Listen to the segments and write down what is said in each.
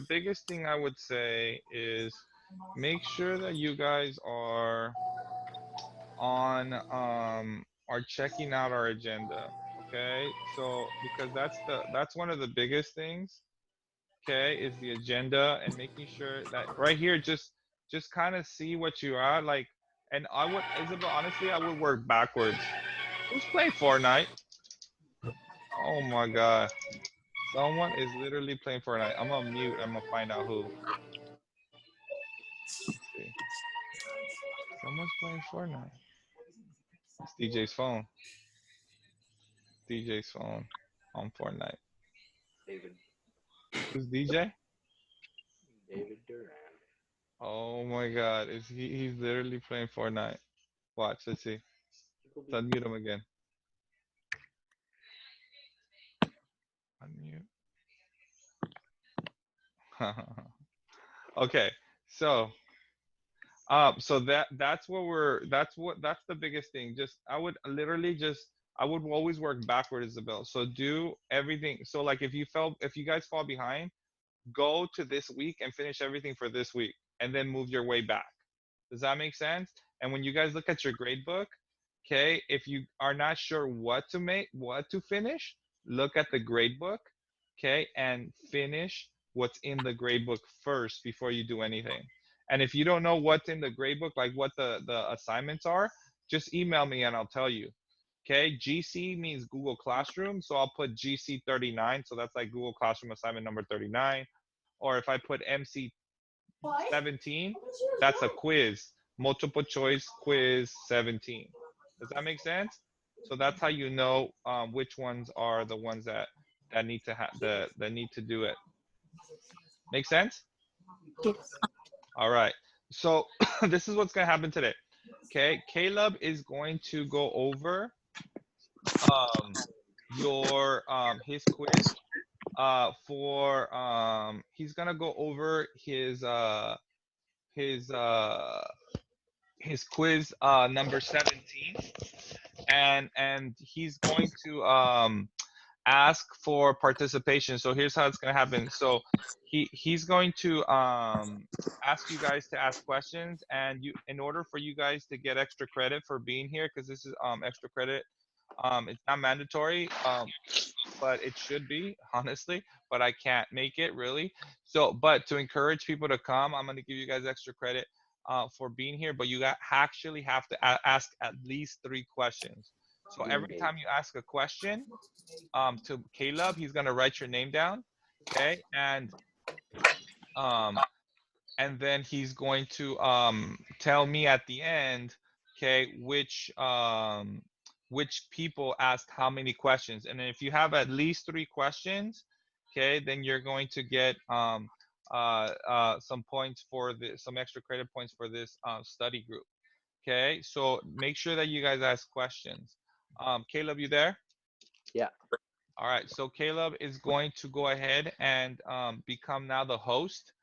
biggest thing I would say is make sure that you guys are checking out our agenda. Okay, so because that's one of the biggest things. Okay, is the agenda and making sure that right here just kind of see what you are like. And I would, Isabel, honestly, I would work backwards. Who's playing Fortnite? Oh my god. Someone is literally playing Fortnite. I'm gonna mute. I'm gonna find out who. Let's see. Someone's playing Fortnite. It's DJ's phone. DJ's phone on Fortnite. David Who's DJ? David Duran. Oh my god. Is he's literally playing Fortnite. Watch, let's see. Let's unmute him again. Unmute. Okay. So so that's the biggest thing. Just I would literally just I would always work backward, Isabel. So do everything. So like if you guys fall behind, go to this week and finish everything for this week and then move your way back. Does that make sense? And when you guys look at your grade book, okay, if you are not sure what to finish, look at the grade book, okay, and finish what's in the grade book first before you do anything. And if you don't know what's in the grade book, like what the assignments are, just email me and I'll tell you. Okay, GC means Google Classroom, so I'll put GC 39, so that's like Google Classroom assignment number 39. Or if I put MC 17, that's a quiz, multiple choice quiz 17. Does that make sense? So that's how you know which ones are the ones that need to that need to do it. Make sense? Yes. All right. So this is what's gonna happen today. Okay, Caleb is going to go over your his quiz for he's gonna go over his uh his quiz number 17, and he's going to ask for participation. So here's how it's going to happen. So he's going to ask you guys to ask questions, and you in order for you guys to get extra credit for being here, because this is extra credit, it's not mandatory, but it should be, honestly, but I can't make it really. So but to encourage people to come, I'm going to give you guys extra credit for being here, but you actually have to ask at least 3 questions. So every time you ask a question to Caleb, he's gonna write your name down, okay, um, and then he's going to tell me at the end, okay, which people asked how many questions, and then if you have at least 3 questions, okay, then you're going to get some points for some extra credit points for this study group. Okay, so make sure that you guys ask questions. Caleb, you there? Yeah. All right, so Caleb is going to go ahead and become now the host,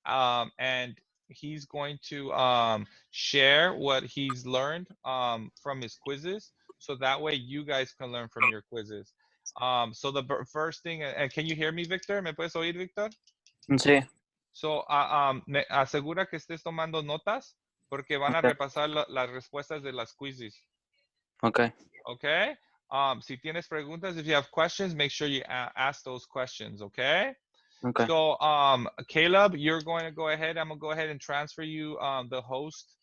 and he's going to share what he's learned from his quizzes, so that way you guys can learn from your quizzes. So the first thing, and can you hear me, Victor? ¿Me puedes oír, Victor? Sí. So, me asegura que estés tomando notas porque van a Okay. repasar las respuestas de las quizzes. Okay. Okay? Si tienes preguntas, if you have questions, make sure you ask those questions, okay? Okay. So, Caleb, you're going to go ahead. I'm going to go ahead and transfer you the host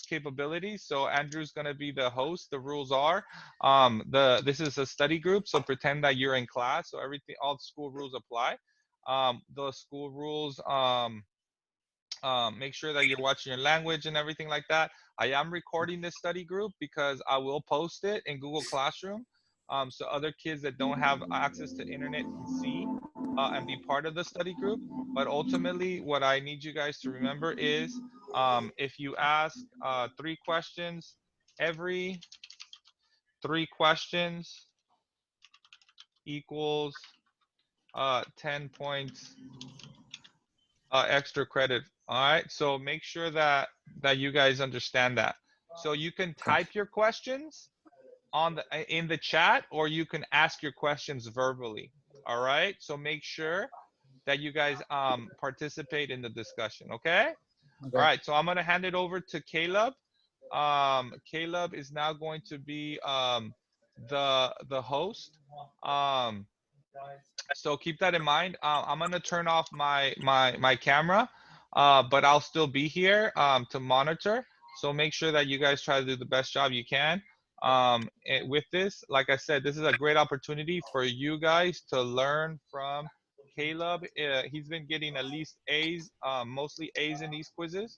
capabilities. So Andrew's going to be the host. The rules are this is a study group, so pretend that you're in class. So everything, all the school rules apply. The school rules, make sure that you're watching your language and everything like that. I am recording this study group because I will post it in Google Classroom, so other kids that don't have access to internet can see and be part of the study group. But ultimately, what I need you guys to remember is if you ask 3 questions, every 3 questions equals 10 points extra credit. All right, so make sure that you guys understand that. So you can type your questions on in the chat, or you can ask your questions verbally. All right. So make sure that you guys participate in the discussion. Okay. All right. So I'm gonna hand it over to Caleb. Caleb is now going to be the host. So keep that in mind. I'm gonna turn off my camera, but I'll still be here to monitor. So make sure that you guys try to do the best job you can. With this, like I said, this is a great opportunity for you guys to learn from Caleb. He's been getting at least A's, mostly A's in these quizzes.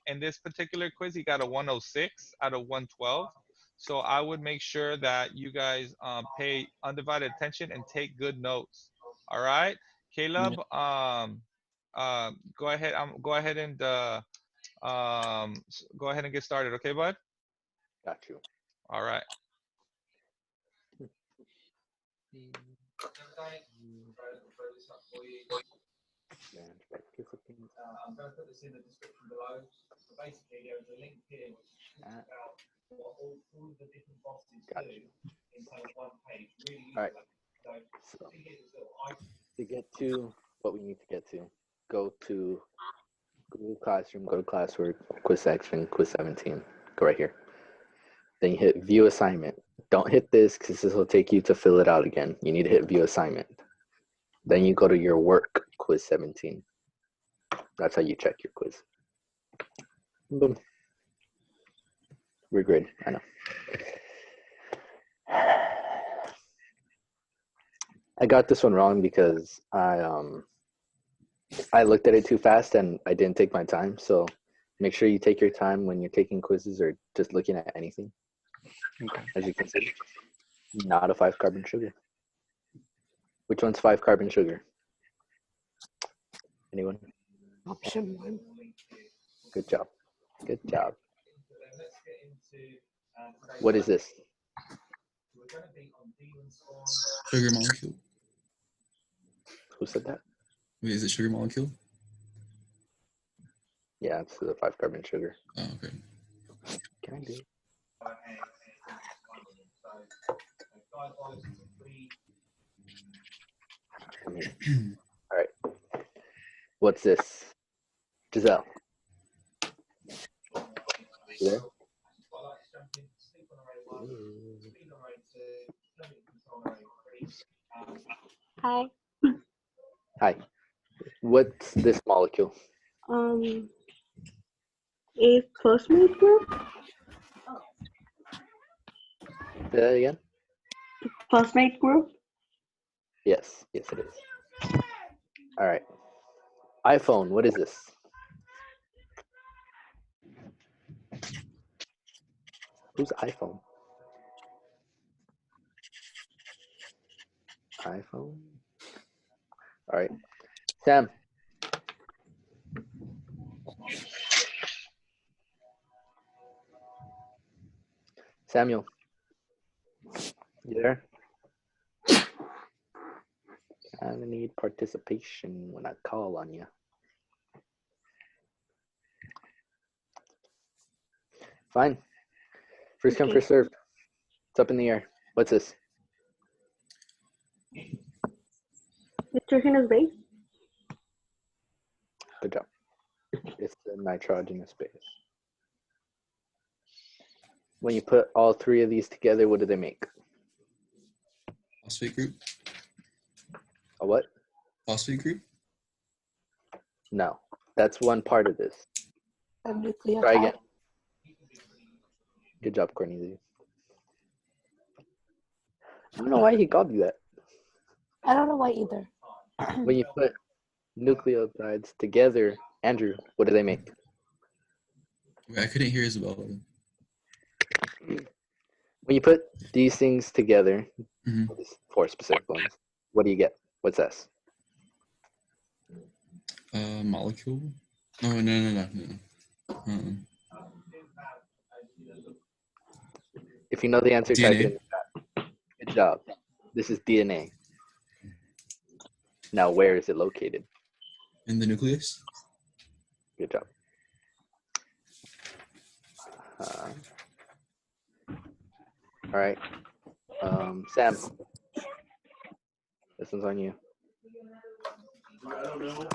In this particular quiz, he got a 106 out of 112. So I would make sure that you guys pay undivided attention and take good notes. All right, Caleb. Go ahead. Go ahead and go ahead and get started. Okay, bud. Got you. All right. And participants. I'm going to put this in the description below. So basically, there is a link here which talks about what all the different bosses Got do you. in kind of one page. Really All right. useful. So So here's this little item. to get to what we need to get to, go to Google Classroom, go to classwork, quiz section, quiz 17. Go right here. Then you hit view assignment. Don't hit this because this will take you to fill it out again. You need to hit view assignment. Then you go to your work, quiz 17. That's how you check your quiz. Boom. We're good. I know. I got this one wrong because I looked at it too fast and I didn't take my time. So make sure you take your time when you're taking quizzes or just looking at anything. Okay. As you can see, not a 5-carbon sugar. Which one's 5-carbon sugar? Anyone? Option 1. Good job. Good job. What is this? Sugar molecule. Who said that? Wait, is it sugar molecule? Yeah, it's the 5-carbon sugar. Oh, okay. Can I do it? Come here. All right. What's this? Giselle. You there? Hi. Hi. What's this molecule? A postmate group? Say that again? Postmate group? Yes. Yes, it is. All right. iPhone. What is this? Who's iPhone? iPhone. All right. Sam. Samuel. You there? I need participation when I call on you. Fine. First come, Okay. first serve. It's up in the air. What's this? Nitrogenous base? Good job. It's the nitrogenous base. When you put all three of these together, what do they make? Phosphate group. A what? Phosphate group. No. That's one part of this. A nucleotide. Try again. Good job, Cornelius. I don't know why he called you that. I don't know why either. When you put nucleotides together, Andrew, what do they make? Wait, I couldn't hear Isabella. When you put these things together, Mhm. four specific ones, what do you get? What's S? Molecule. Oh no. If you know the answer, type it in DNA. the chat. Good job. This is DNA. Now, where is it located? In the nucleus. Good job. All right. Sam. This one's on you. I don't know.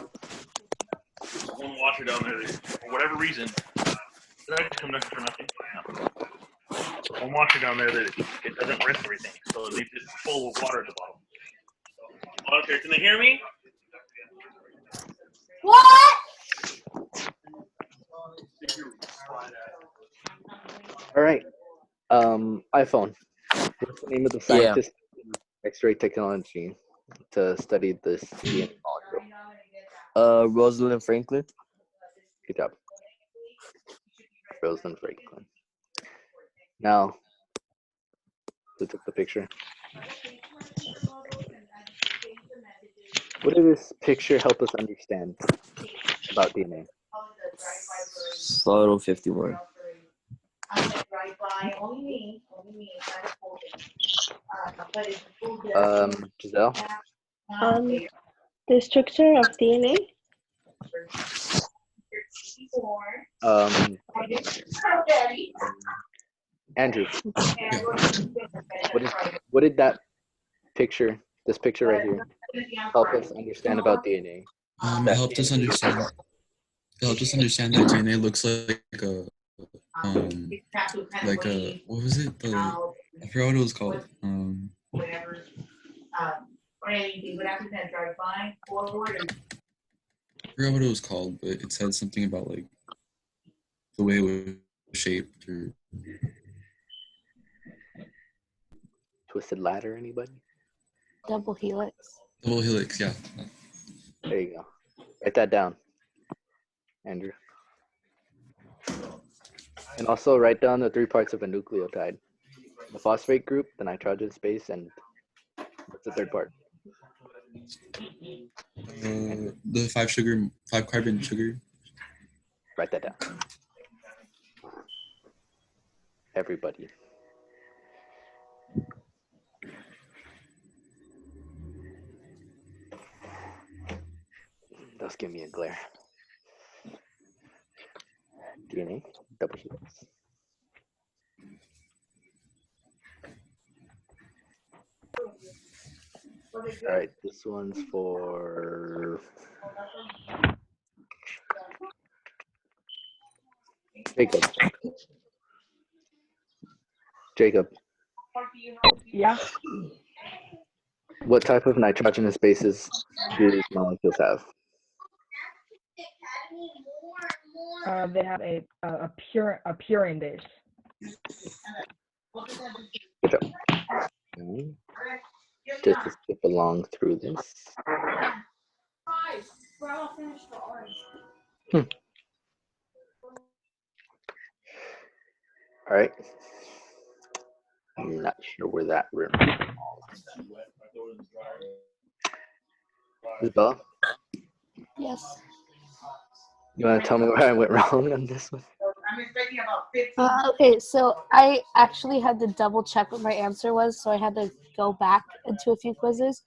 One washer down there, that, for whatever reason, did I just come back for nothing? No. One washer down there that it doesn't rinse everything, so it leaves it full of water at the bottom. Okay, can they hear me? What? All right. iPhone. What's the name of the scientist in X-ray technology to study this DNA molecule? Rosalind Franklin. Good job. Rosalind Franklin. Now, who took the picture? What did this picture help us understand about DNA? Photo 51. Giselle? The structure of DNA. Andrew, what did that picture, this picture right here, help us understand about DNA? It helped us understand. It helped us understand that DNA looks like a what was it? I forgot what it was called. I forgot what it was called, but it said something about like the way it was shaped or Twisted ladder, anybody? Double helix. double helix. Yeah. There you go. Write that down, Andrew. And also write down the 3 parts of a nucleotide. The phosphate group, the nitrogen space, and what's the third part? The 5 carbon sugar. Write that down. Everybody. That's giving me a glare. DNA, double helix. All right, this one's for Jacob. Jacob, Yeah. what type of nitrogenous bases do these molecules have? They have a purine base. Good job. Okay. Just to skip along through this. All right. I'm not sure where that room is. Bella, Yes. you want to tell me where I went wrong on this one? Okay, so I actually had to double check what my answer was, so I had to go back into a few quizzes.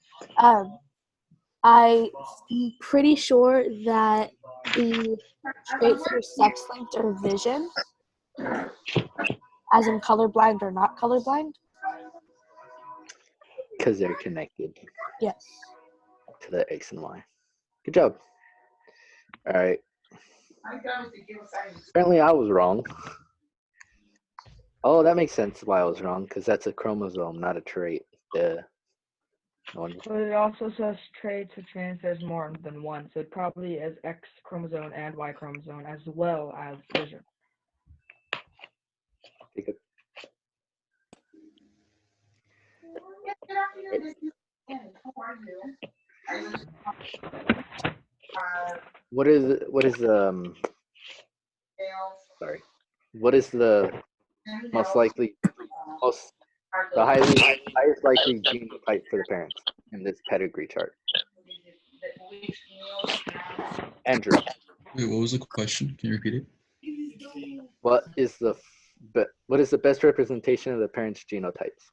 I'm pretty sure that the traits are sex-linked or vision, as in colorblind or not colorblind. Because they're connected Yes. to the X and Y. Good job. All right. Apparently I was wrong. Oh, that makes sense why I was wrong, because that's a chromosome, not a trait. The one. But it also says traits which means there's more than one. So it probably is X chromosome and Y chromosome as well as vision. What is the highest likely genotype for the parents in this pedigree chart? Andrew, Wait, what was the question? Can you repeat it? what is the best representation of the parents' genotypes?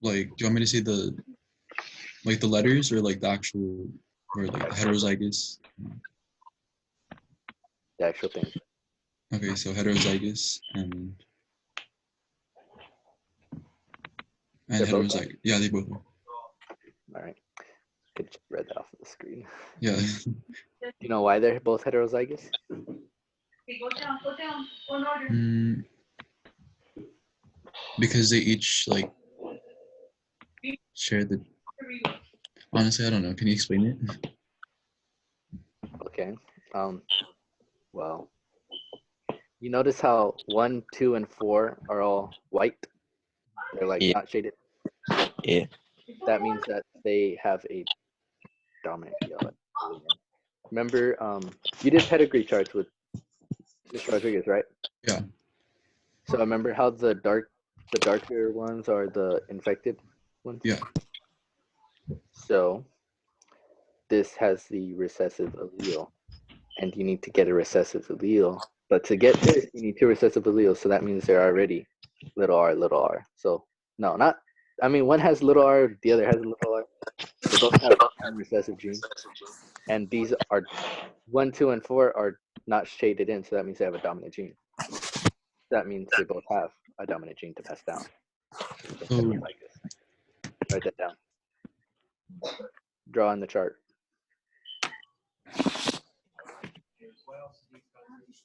Like, do you want me to say the letters or like the actual or like the heterozygous? The actual thing. Okay, so heterozygous and And They're both heterozygous. Yeah, they both are. All right. Could just read that off of the screen. Yeah. You know why they're both heterozygous? Mm, because they each like share the. Honestly, I don't know. Can you explain it? Okay. Well, you notice how 1, 2, and 4 are all white? They're like Yeah. not shaded. Yeah. That means that they have a dominant PL. Remember, you did pedigree charts with Mr. Rodriguez, right? Yeah. So remember how the darker ones are the infected ones? Yeah. So this has the recessive allele, and you need to get a recessive allele. But to get this, you need two recessive alleles. So that means they're already little r. So no, not. I mean, one has little r, the other has a little r. They both have one recessive gene, and these are 1, 2, and 4 are not shaded in. So that means they have a dominant gene. That means they both have a dominant gene to pass down. So Like this. Write that down. Draw on the chart.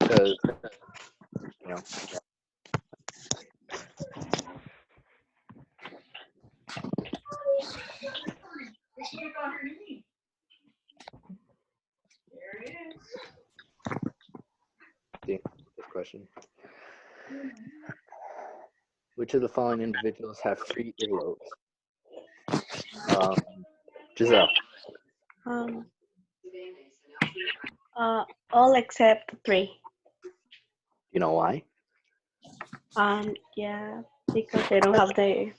Because, you know, see this question. Which of the following individuals have 3 earlobes? Giselle. All except 3. You know why? Yeah, because they don't have the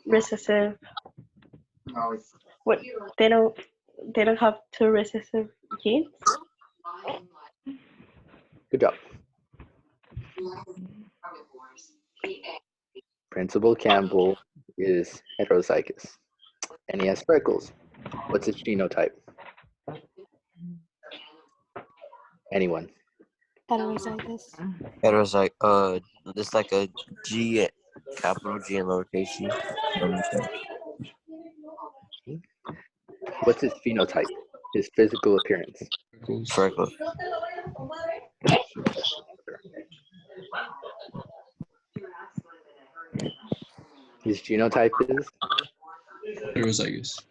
recessive. What they don't have 2 recessive genes. Good job. Principal Campbell is heterozygous, and he has freckles. What's his genotype? Anyone? Heterozygous. Heterozygous. It's like a G, capital G and lowercase g. What's his phenotype? His physical appearance? Freckles. His genotype is? heterozygous.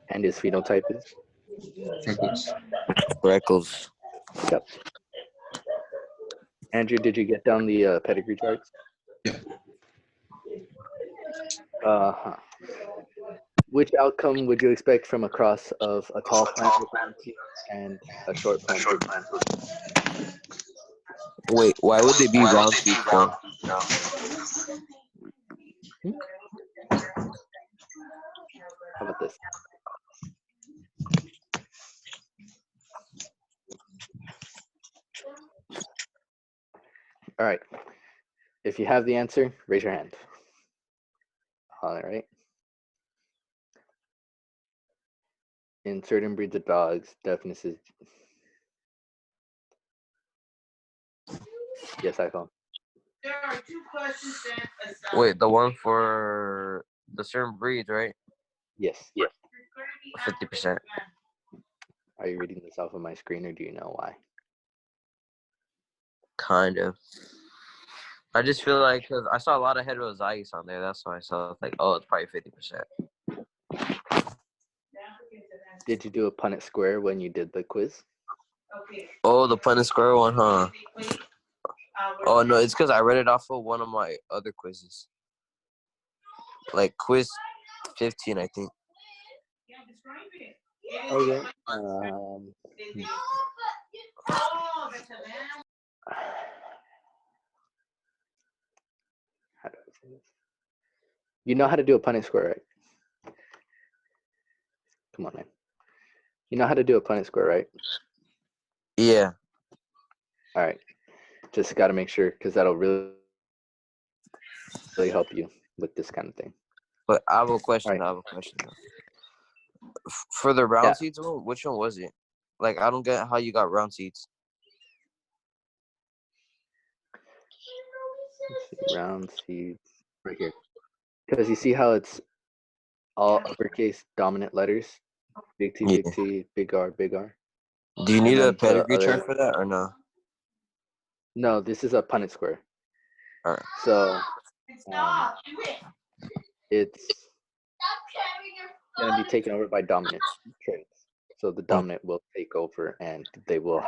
And his phenotype is? Freckles. Freckles. Yep. Andrew, did you get down the pedigree charts? Yeah. Which outcome would you expect from a cross of a tall plant with round seeds and a short plant? Wait, why would they be round seeds though? How about this? All right. If you have the answer, raise your hand. All right. In certain breeds of dogs, deafness is. Yes, iPhone. There are 2 questions sent aside. Wait, the one for the certain breeds, right? Yes. 50%. Are you reading this off of my screen, or do you know why? Kind of. I just feel like because I saw a lot of heterozygous on there, that's why I saw like, oh, it's probably 50%. Did you do a Punnett square when you did the quiz? Oh, the Punnett square one, huh? Oh no, it's because I read it off of one of my other quizzes, like quiz 15, I think. Okay. How do I say this? You know how to do a Punnett square, right? Come on, man. You know how to do a Punnett square, right? Yeah. All right. Just got to make sure, because that'll really help you with this kind of thing. But I have a question. Right. For the round seeds one, which one was it? Like, I don't get how you got round seeds. Let's see, round seeds right here. Because you see how it's all uppercase dominant letters? Big T, Yeah. big T, big R, big R. Do you need then a the pedigree other- chart for that or no? No, this is a Punnett square. All right. So Stop. Do it. it's Stop carrying your going to be taken over by dominant traits. So the dominant will take over, and they will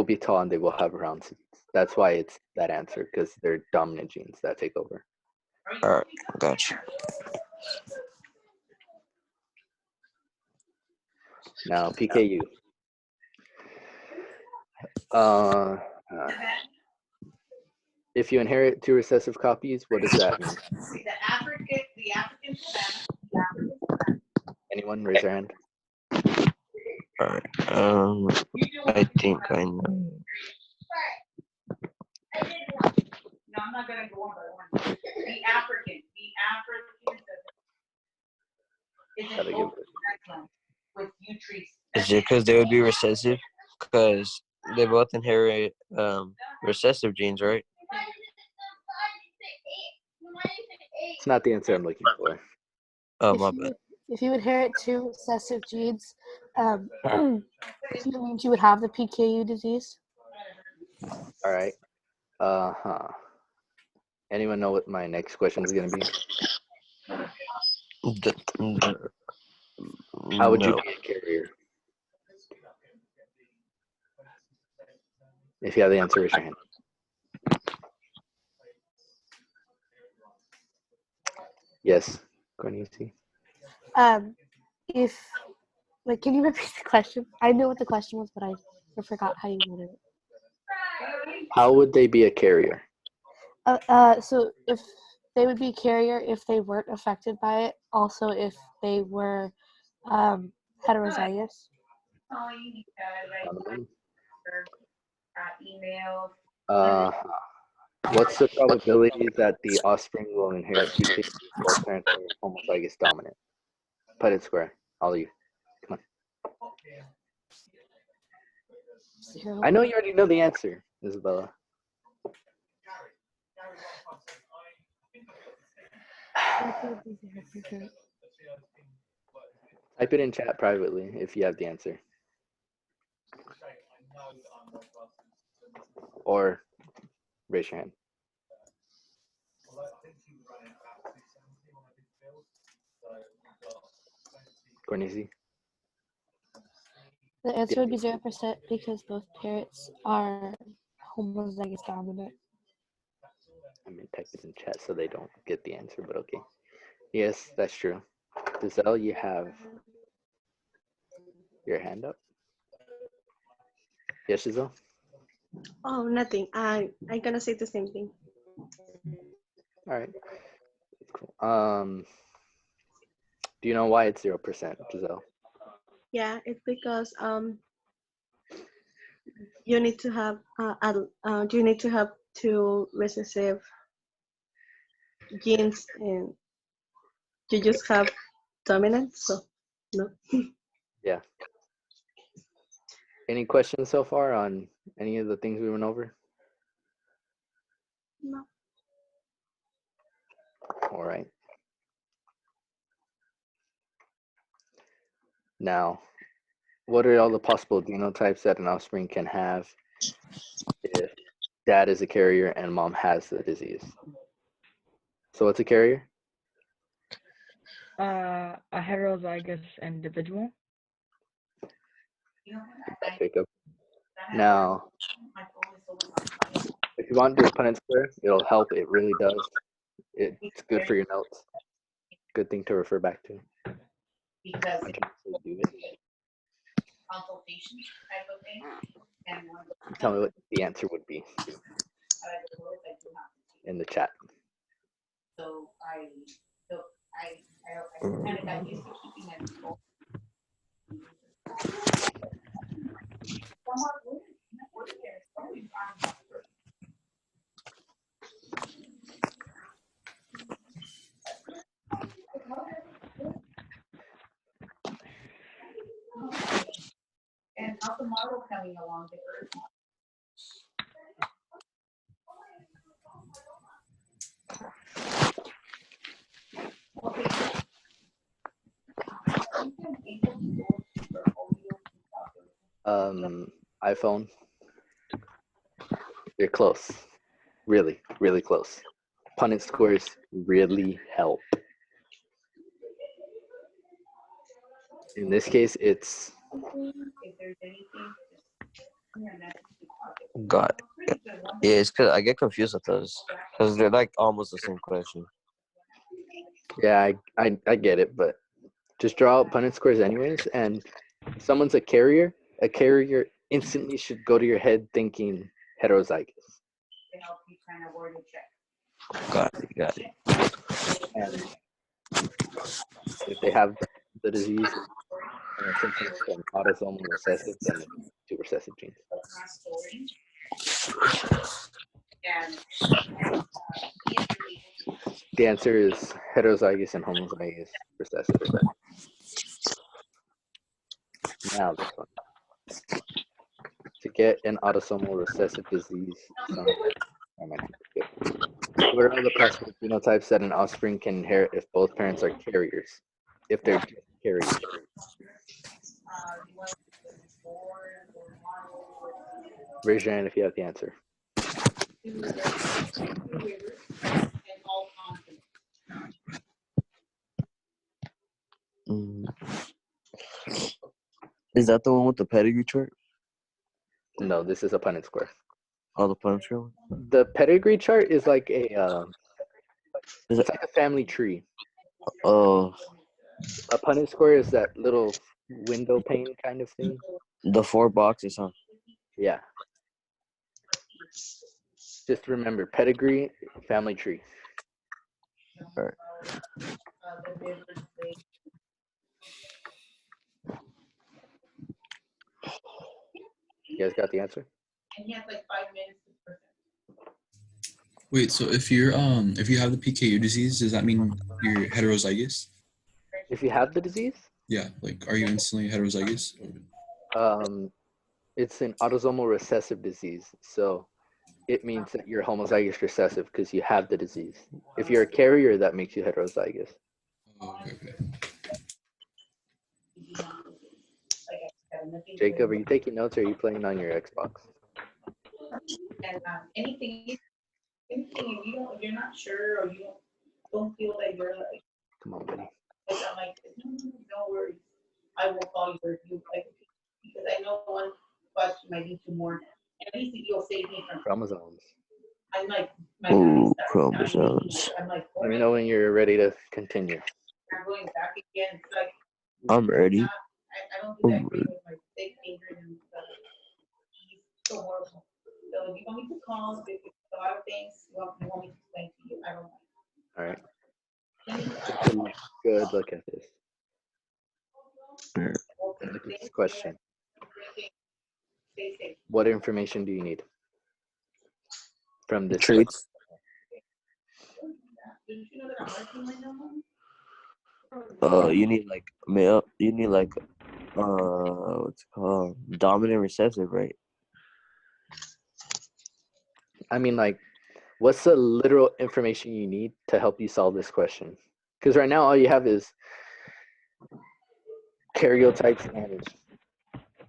be tall and they will have round seeds. That's why it's that answer, because they're dominant genes that take over. All right. Gotcha. Now PKU. If you inherit 2 recessive copies, what does that mean? The African savannah. Anyone raise their hand? All right. I think I know. No, I'm not gonna go one by one. The African is Gotta an give oak background with yew trees. Is it because they would be recessive? Because they both inherit recessive genes, right? It's not the answer I'm looking for. Oh, my bad. If you inherit 2 recessive genes, it means you would have the PKU disease. All right. Anyone know what my next question is going to be? How would you No. be a carrier? If you have the answer, raise your hand. Yes, Cornelia. Can you repeat the question? I knew what the question was, but I forgot how you worded it. How would they be a carrier? So if they would be a carrier if they weren't affected by it. Also, if they were heterozygous. What's the probability that the offspring will inherit PKU if both parents are homozygous dominant? Put it square, all of you. Come on. 0. I know you already know the answer, Isabella. Type it in chat privately if you have the answer. Or raise your hand. Cornelia? The answer would be 0% because both parents are homozygous dominant. I mean, type it in chat so they don't get the answer, but okay. Yes, that's true. Giselle, you have your hand up. Yes, Giselle? Oh, nothing. I'm gonna say the same thing. All right. Cool. Do you know why it's 0%, Giselle? Yeah, it's because you need to have you need to have 2 recessive genes, and you just have dominant. So no. Yeah. Any questions so far on any of the things we went over? No. All right. Now, what are all the possible genotypes that an offspring can have if dad is a carrier and mom has the disease? So what's a carrier? A heterozygous individual. Jacob. Now, if you want to do a Punnett square, it'll help. It really does. It's good for your notes. Good thing to refer back to. Because I can actually do it. consultation type of thing. And Tell me what the answer would be in the chat. so I kind of got used to keeping it. And how's the model coming along? iPhone. You're close. Really, really close. Punnett squares really help. In this case, it's If there's anything, Got it. Yeah, it's because I get confused with those because they're like almost the same question. yeah, I get it, but just draw out Punnett squares anyways. And if someone's a carrier instantly should go to your head thinking heterozygous. to help you kind of word a check. Got it. And if they have the disease, and since it's an autosomal recessive, then it's two recessive genes. And The answer is heterozygous and homozygous recessive. Now this one. To get an autosomal recessive disease, what are the possible phenotypes that an offspring can inherit if both parents are carriers? If they're just carriers. Raise your hand if you have the answer. Is that the one with the pedigree chart? No, this is a Punnett square. Oh, the Punnett square one? The pedigree chart is like a it's like a family tree. Oh, A Punnett square is that little window pane kind of thing. the 4 boxes, huh? Yeah. Just remember, pedigree, family tree. All right. You guys got the answer? And he has like 5 minutes to present. Wait, so if you have the PKU disease, does that mean you're heterozygous? If you have the disease, Yeah, like are you instantly heterozygous? it's an autosomal recessive disease. So it means that you're homozygous recessive because you have the disease. If you're a carrier, that makes you heterozygous. Oh, okay. Jacob, are you taking notes or are you playing on your Xbox? And anything if you're not sure or you don't feel that you're like, Come on, buddy. I'm like, no worries. I will call you if you like, because I know one question might need to more. At least you'll save me from Chromosomes. I'm like, Ooh, chromosomes. I'm like, Let me know when you're ready to continue. I'm going back again. It's like, I'm ready. I don't think I agree with my big finger and he's so horrible. So if you want me to call, if it's a lot of things you want me to explain to you, I don't mind. All right. Take a good look at this. Look at this question. What information do you need from this? Traits. You need like male. You need like what's it called? Dominant recessive, right? I mean, like, what's the literal information you need to help you solve this question? Because right now all you have is karyotypes and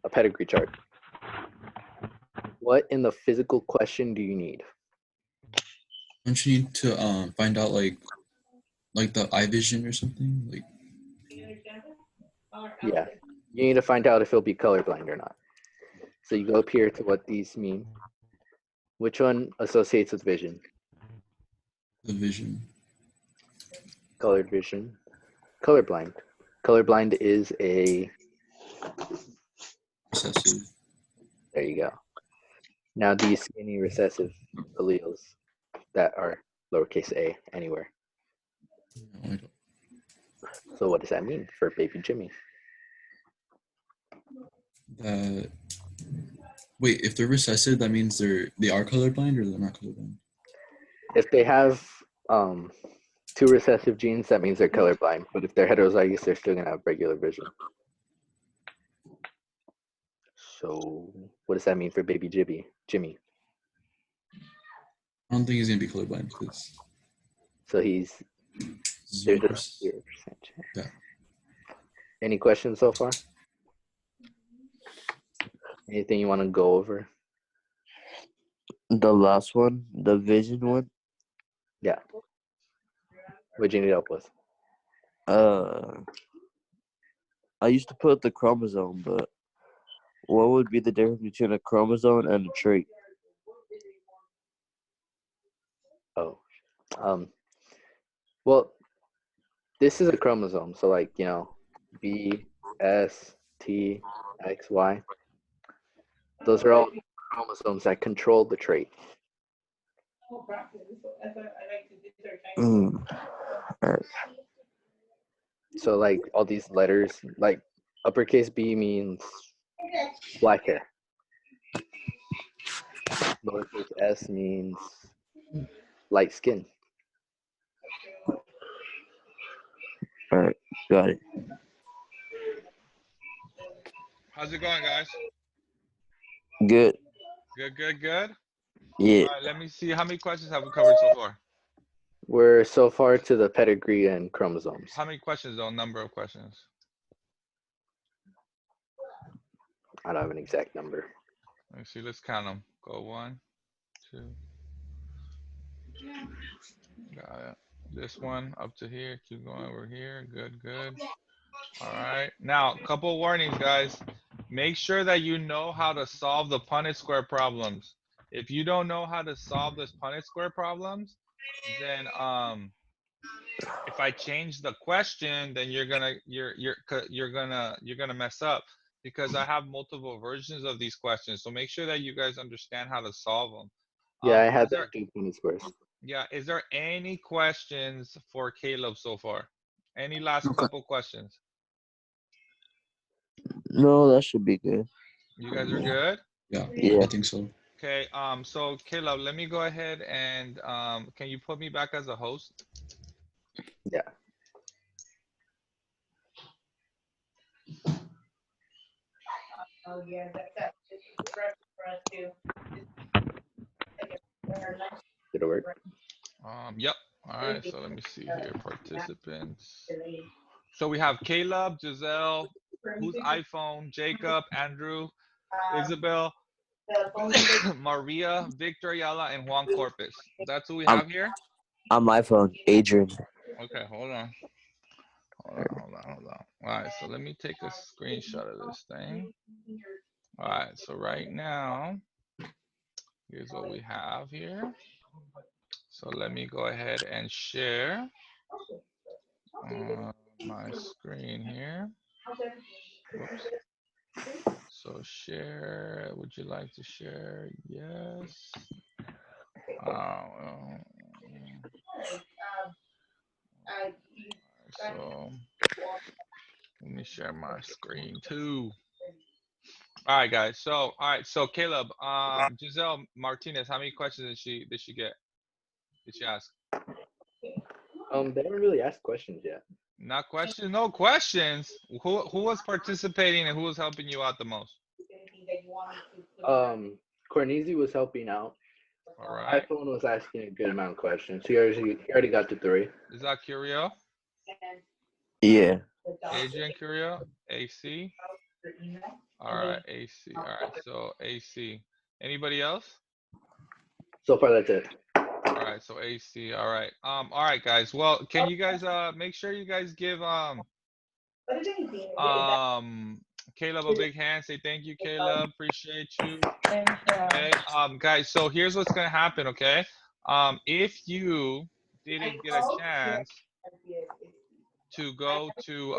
a pedigree chart. What in the physical question do you need? Don't you need to find out like the eye vision or something? Like Yeah, you need to find out if he'll be colorblind or not. So you go up here to what these mean. Which one associates with vision? the vision. Colored vision. Colorblind. Colorblind is a Recessive. There you go. Now, do you see any recessive alleles that are lowercase a anywhere? No, I don't. So what does that mean for baby Jimmy? Wait, if they're recessive, that means they are colorblind or they're not colorblind? If they have 2 recessive genes, that means they're colorblind. But if they're heterozygous, they're still gonna have regular vision. So what does that mean for baby Jimmy? I don't think he's gonna be colorblind because So he's 0%. 0% Yeah. Any questions so far? Anything you want to go over? The last one, the vision one. Yeah. What'd you need help with? I used to put the chromosome, but what would be the difference between a chromosome and a trait? Oh, well, this is a chromosome. So like, you know, B, S, T, X, Y. Those are all chromosomes that control the trait. Mm. Alright. So like all these letters, like uppercase B means black hair. Lowercase S means light skin. Alright, got it. How's it going, guys? Good. Good, good, good. Yeah. All right, let me see. How many questions have we covered so far? We're so far to the pedigree and chromosomes. How many questions, though? Number of questions? I don't have an exact number. Let me see. Let's count them. Go 1, 2. Got it. This one up to here. Keep going over here. Good, good. All right. Now, couple warnings, guys. Make sure that you know how to solve the Punnett square problems. If you don't know how to solve this Punnett square problems, then if I change the question, then you're gonna mess up, because I have multiple versions of these questions. So make sure that you guys understand how to solve them. Yeah, I had to do Punnett squares. Yeah, is there any questions for Caleb so far? Any last couple questions? No, that should be good. You guys are good? Yeah. I think so. Okay, so Caleb, let me go ahead and can you put me back as a host? Yeah. Oh, yeah, that's for us too. Did it work? Yep. All right, so let me see here. Participants. So we have Caleb, Giselle, who's iPhone, Jacob, Andrew, Isabel, Maria, Victor Ayala, and Juan Corpus. That's who we have here? On my phone, Adrian. Okay, hold on. Hold on. All right, so let me take a screenshot of this thing. All right, so right now, here's what we have here. So let me go ahead and share my screen here. Whoops. So share, would you like to share? Yes. So let me share my screen too. All right, guys. So all right, so Caleb, Giselle Martinez, how many questions did she get? Did she ask? They haven't really asked questions yet. Not questions, no questions. Who was participating and who was helping you out the most? Cornezi was helping out. All right. iPhone was asking a good amount of questions. He already got to 3. Is that Curio? Yeah. Adrian Curio? AC? All right, AC. All right, so AC. Anybody else? So far, that's it. All right, so AC. All right. All right, guys. Well, can you guys make sure you guys give Caleb a big hand. Say thank you, Caleb. Appreciate you. Okay. Guys, so here's what's gonna happen, okay? If you didn't get a chance to go to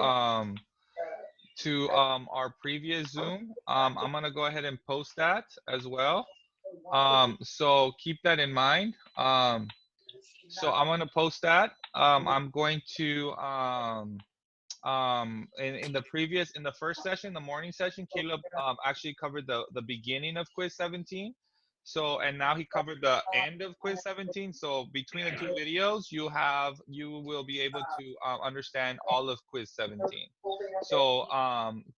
our previous Zoom, I'm gonna go ahead and post that as well. So keep that in mind. So I'm gonna post that. I'm going to in the first session, the morning session, Caleb actually covered the beginning of quiz 17. So, and now he covered the end of quiz 17. So between the 2 videos, you will be able to understand all of quiz 17. So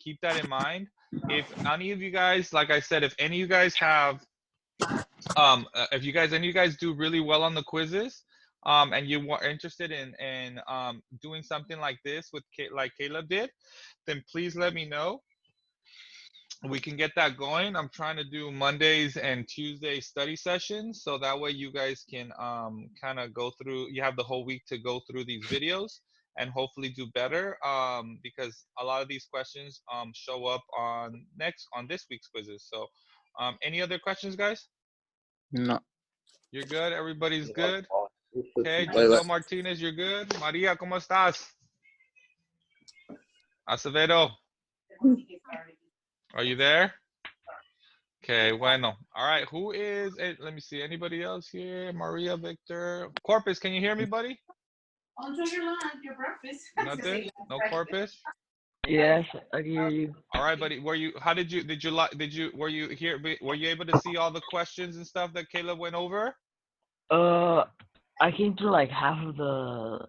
keep that in mind. If any of you guys, like I said, if any of you guys have if any of you guys do really well on the quizzes, and you are interested in doing something like this with like Caleb did, then please let me know. we can get that going. I'm trying to do Mondays and Tuesday study sessions, so that way you guys can kind of go through. You have the whole week to go through these videos and hopefully do better. Because a lot of these questions show up on this week's quizzes. So, any other questions, guys? No. You're good. Everybody's good. Okay, Wait, Giselle Martinez, you're good. Maria, ¿cómo estás? Acevedo, are you there? Okay, bueno. All right, who is it? Let me see. Anybody else here? Maria, Victor. Corpus, can you hear me, buddy? Enjoy your lunch, your breakfast. Nothing? No Corpus? Yes, I can hear you. All right, buddy. Were you were you here? Were you able to see all the questions and stuff that Caleb went over? I came through like half of the